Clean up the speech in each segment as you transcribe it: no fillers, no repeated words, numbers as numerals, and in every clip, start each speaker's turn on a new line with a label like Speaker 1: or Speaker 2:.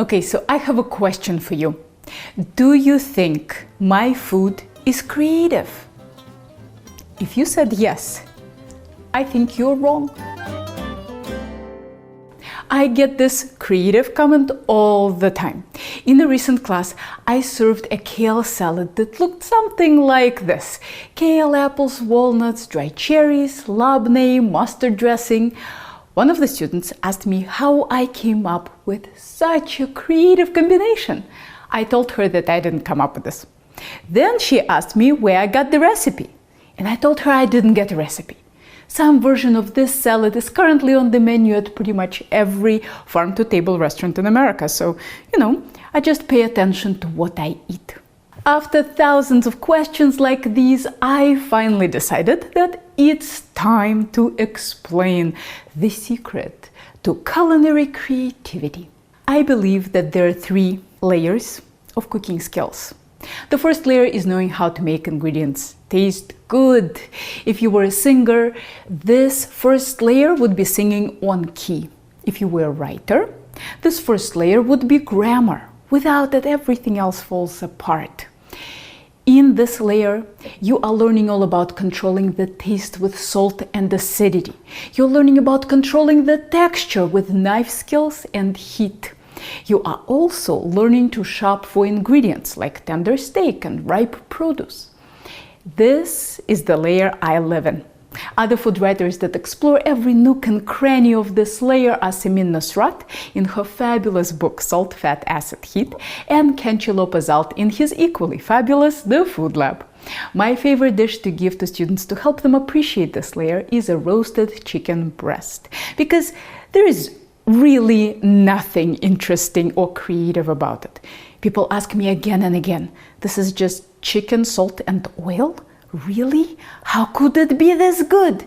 Speaker 1: Okay, so I have a question for you. Do you think my food is creative? If you said yes, I think you're wrong. I get this creative comment all the time. In a recent class, I served a kale salad that looked something like this. Kale, apples, walnuts, dried cherries, labneh, mustard dressing. One of the students asked me how I came up with such a creative combination. I told her that I didn't come up with this. Then she asked me where I got the recipe, and I told her I didn't get a recipe. Some version of this salad is currently on the menu at pretty much every farm-to-table restaurant in America, so, I just pay attention to what I eat. After thousands of questions like these, I finally decided that it's time to explain the secret to culinary creativity. I believe that there are 3 layers of cooking skills. The first layer is knowing how to make ingredients taste good. If you were a singer, this first layer would be singing on key. If you were a writer, this first layer would be grammar. Without that, everything else falls apart. In this layer, you are learning all about controlling the taste with salt and acidity. You're learning about controlling the texture with knife skills and heat. You are also learning to shop for ingredients like tender steak and ripe produce. This is the layer I live in. Other food writers that explore every nook and cranny of this layer are Samin Nosrat in her fabulous book Salt, Fat, Acid, Heat, and Kenchi Lopez-Alt in his equally fabulous The Food Lab. My favorite dish to give to students to help them appreciate this layer is a roasted chicken breast, because there is really nothing interesting or creative about it. People ask me again and again, this is just chicken, salt, and oil? Really? How could it be this good?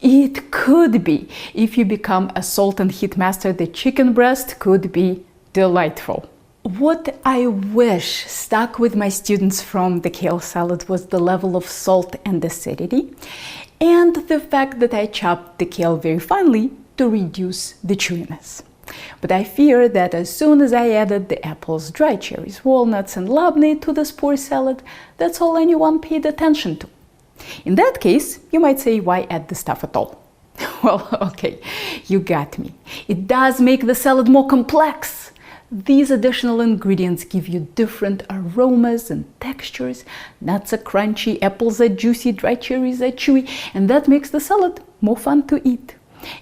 Speaker 1: It could be. If you become a salt and heat master, the chicken breast could be delightful. What I wish stuck with my students from the kale salad was the level of salt and acidity, and the fact that I chopped the kale very finely to reduce the chewiness. But I fear that as soon as I added the apples, dried cherries, walnuts, and labneh to this poor salad, that's all anyone paid attention to. In that case, you might say, why add the stuff at all? Well, okay, you got me. It does make the salad more complex. These additional ingredients give you different aromas and textures. Nuts are crunchy, apples are juicy, dried cherries are chewy, and that makes the salad more fun to eat.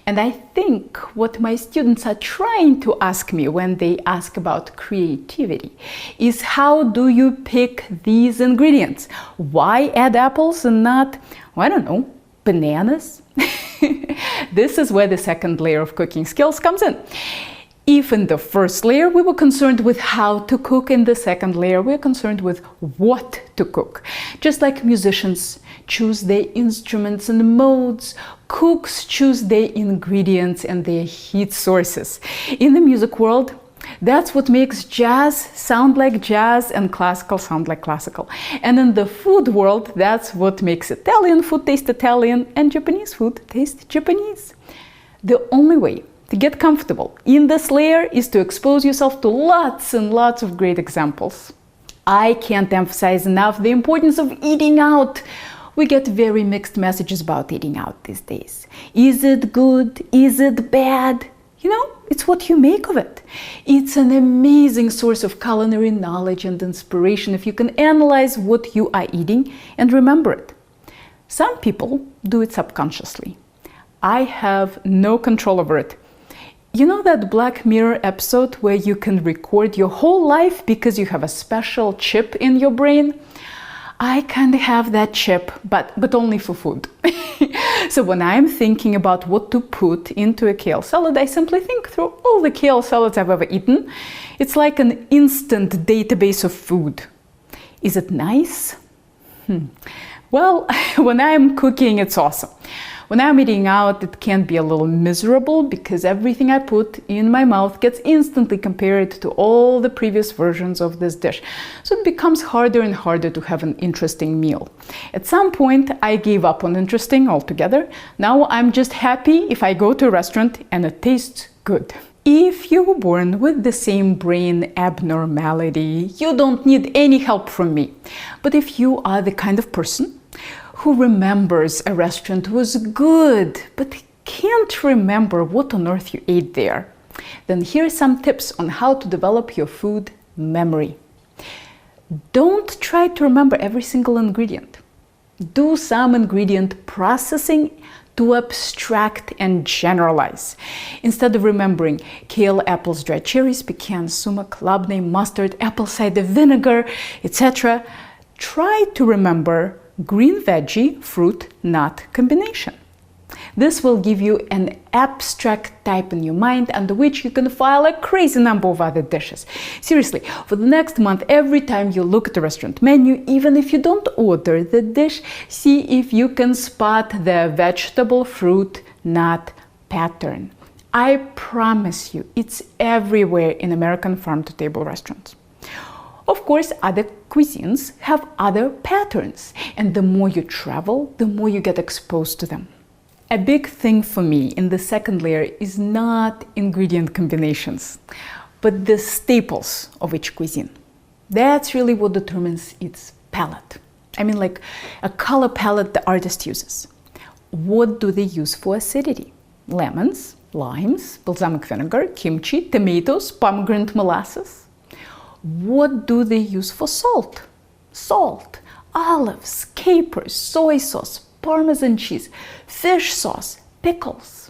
Speaker 1: And I think what my students are trying to ask me when they ask about creativity is, how do you pick these ingredients? Why add apples and not, I don't know, bananas? This is where the second layer of cooking skills comes in. If in the first layer we were concerned with how to cook, in the second layer we're concerned with what to cook. Just like musicians choose their instruments and modes, cooks choose their ingredients and their heat sources. In the music world, that's what makes jazz sound like jazz and classical sound like classical. And in the food world, that's what makes Italian food taste Italian and Japanese food taste Japanese. The only way to get comfortable in this layer is to expose yourself to lots and lots of great examples. I can't emphasize enough the importance of eating out. We get very mixed messages about eating out these days. Is it good? Is it bad? It's what you make of it. It's an amazing source of culinary knowledge and inspiration if you can analyze what you are eating and remember it. Some people do it subconsciously. I have no control over it. You know that Black Mirror episode where you can record your whole life because you have a special chip in your brain? I kind of have that chip, but only for food. So when I'm thinking about what to put into a kale salad, I simply think through all the kale salads I've ever eaten. It's like an instant database of food. Is it nice? Well, when I'm cooking, it's awesome. When I'm eating out, it can be a little miserable because everything I put in my mouth gets instantly compared to all the previous versions of this dish. So it becomes harder and harder to have an interesting meal. At some point, I gave up on interesting altogether. Now I'm just happy if I go to a restaurant and it tastes good. If you were born with the same brain abnormality, you don't need any help from me. But if you are the kind of person who remembers a restaurant was good, but can't remember what on earth you ate there, then here are some tips on how to develop your food memory. Don't try to remember every single ingredient. Do some ingredient processing to abstract and generalize. Instead of remembering kale, apples, dried cherries, pecans, sumac, labneh, mustard, apple cider vinegar, etc., try to remember green veggie, fruit, nut combination. This will give you an abstract type in your mind under which you can file a crazy number of other dishes. Seriously, for the next month, every time you look at the restaurant menu, even if you don't order the dish, see if you can spot the vegetable, fruit, nut pattern. I promise you, it's everywhere in American farm-to-table restaurants. Of course, other cuisines have other patterns, and the more you travel, the more you get exposed to them. A big thing for me in the second layer is not ingredient combinations, but the staples of each cuisine. That's really what determines its palette. I mean, like a color palette the artist uses. What do they use for acidity? Lemons, limes, balsamic vinegar, kimchi, tomatoes, pomegranate molasses. What do they use for salt? Salt, olives, capers, soy sauce, Parmesan cheese, fish sauce, pickles.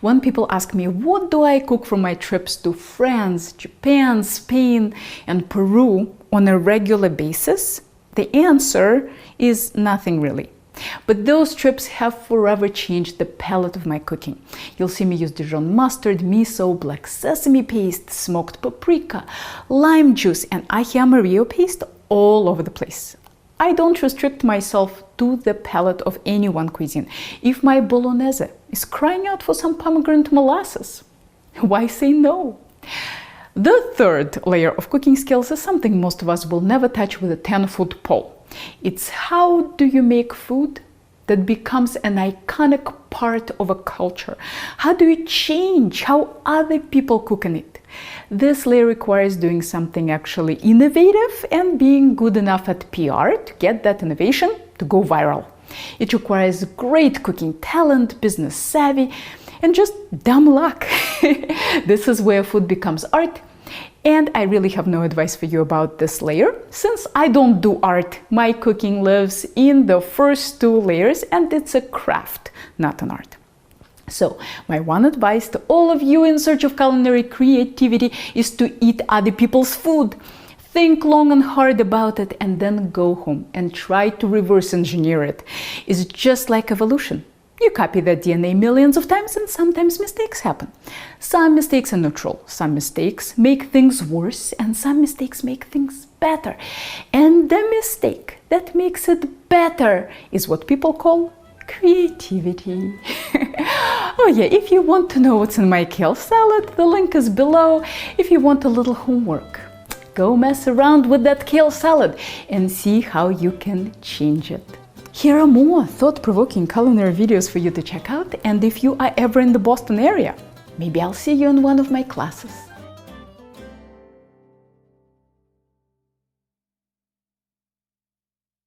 Speaker 1: When people ask me, what do I cook for my trips to France, Japan, Spain, and Peru on a regular basis, the answer is nothing really. But those trips have forever changed the palette of my cooking. You'll see me use Dijon mustard, miso, black sesame paste, smoked paprika, lime juice, and ají amarillo paste all over the place. I don't restrict myself to the palette of any one cuisine. If my bolognese is crying out for some pomegranate molasses, why say no? The third layer of cooking skills is something most of us will never touch with a 10-foot pole. It's how do you make food that becomes an iconic part of a culture? How do you change how other people cook and eat? This layer requires doing something actually innovative and being good enough at PR to get that innovation to go viral. It requires great cooking talent, business savvy, and just dumb luck. This is where food becomes art. And I really have no advice for you about this layer. Since I don't do art, my cooking lives in the first two layers, and it's a craft, not an art. So, my one advice to all of you in search of culinary creativity is to eat other people's food. Think long and hard about it and then go home and try to reverse engineer it. It's just like evolution. You copy that DNA millions of times and sometimes mistakes happen. Some mistakes are neutral, some mistakes make things worse, and some mistakes make things better. And the mistake that makes it better is what people call creativity. Oh yeah, if you want to know what's in my kale salad, the link is below. If you want a little homework, go mess around with that kale salad and see how you can change it. Here are more thought-provoking culinary videos for you to check out, and if you are ever in the Boston area, maybe I'll see you in one of my classes.